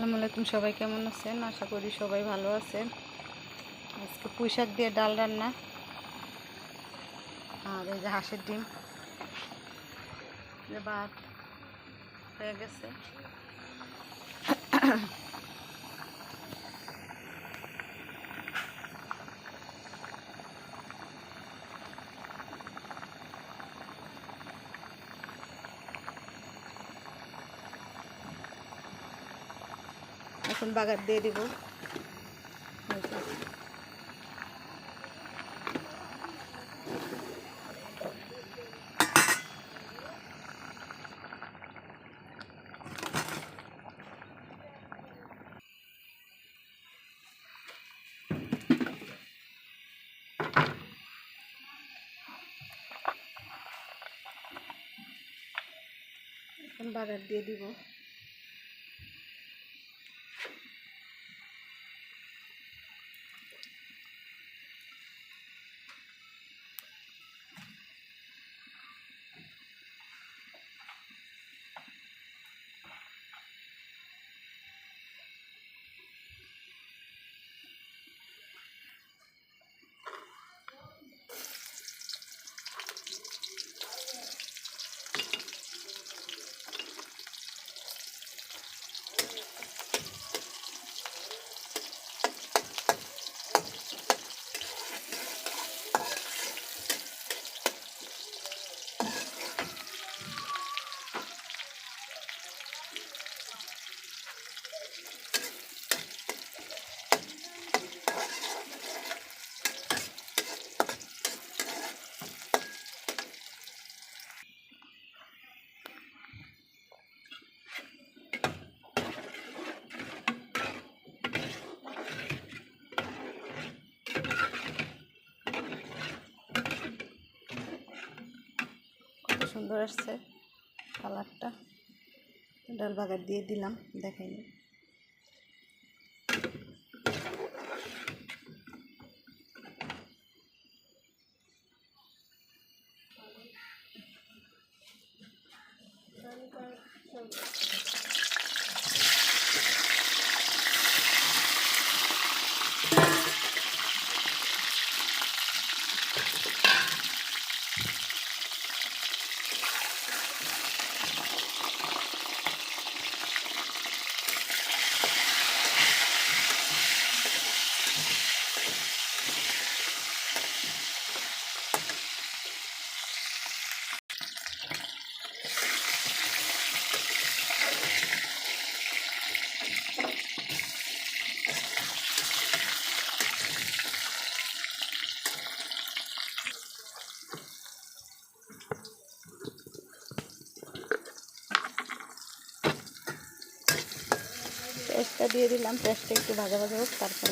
আসসালামু আলাইকুম, সবাই কেমন আছেন? আশা করি সবাই ভালো আছেন। আজকে পুঁই শাক দিয়ে ডাল রান্না, আর এই যে হাঁসের ডিম যে ভাত হয়ে গেছে। এখন বাগার দিয়ে দিব। এখন বাগার দিয়ে দিব। কত সুন্দর আসছে কালারটা। ডাল বাগার দিয়ে দিলাম, দেখাইনি। পেঁয়াজটা দিয়ে দিলাম, পেঁয়াজটা একটু ভাজা ভাজা হোক, তারপর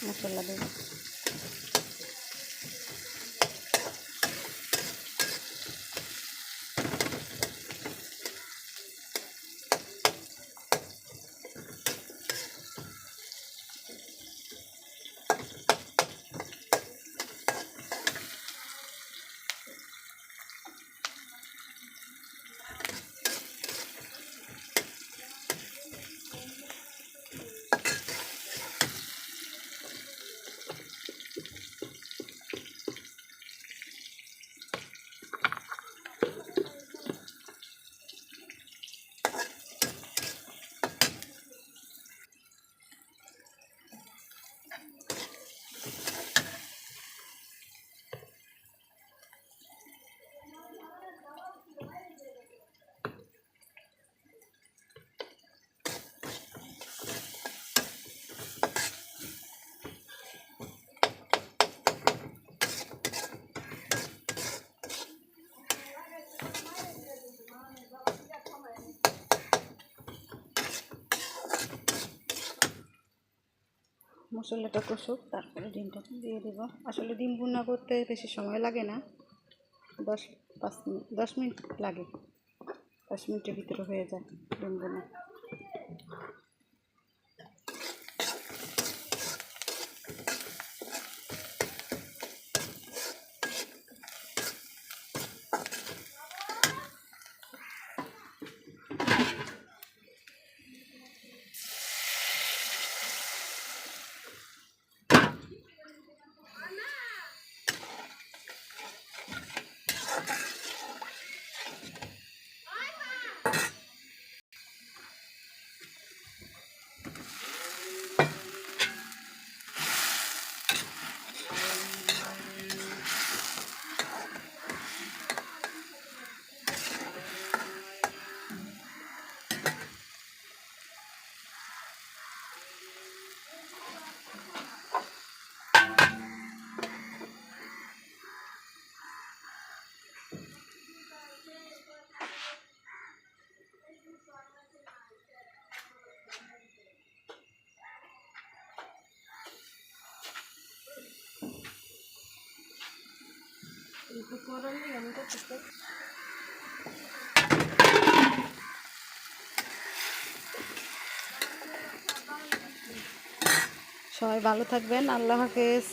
মশলা দেবো। মশলাটা কষুক, তারপরে ডিমটা দিয়ে দেব। আসলে ডিম ভুনা করতে বেশি সময় লাগে না, 10 মিনিট লাগে। 10 মিনিটের ভিতরে হয়ে যায় ডিম ভুনা। সবাই ভালো থাকবেন, আল্লাহ হাফেজ।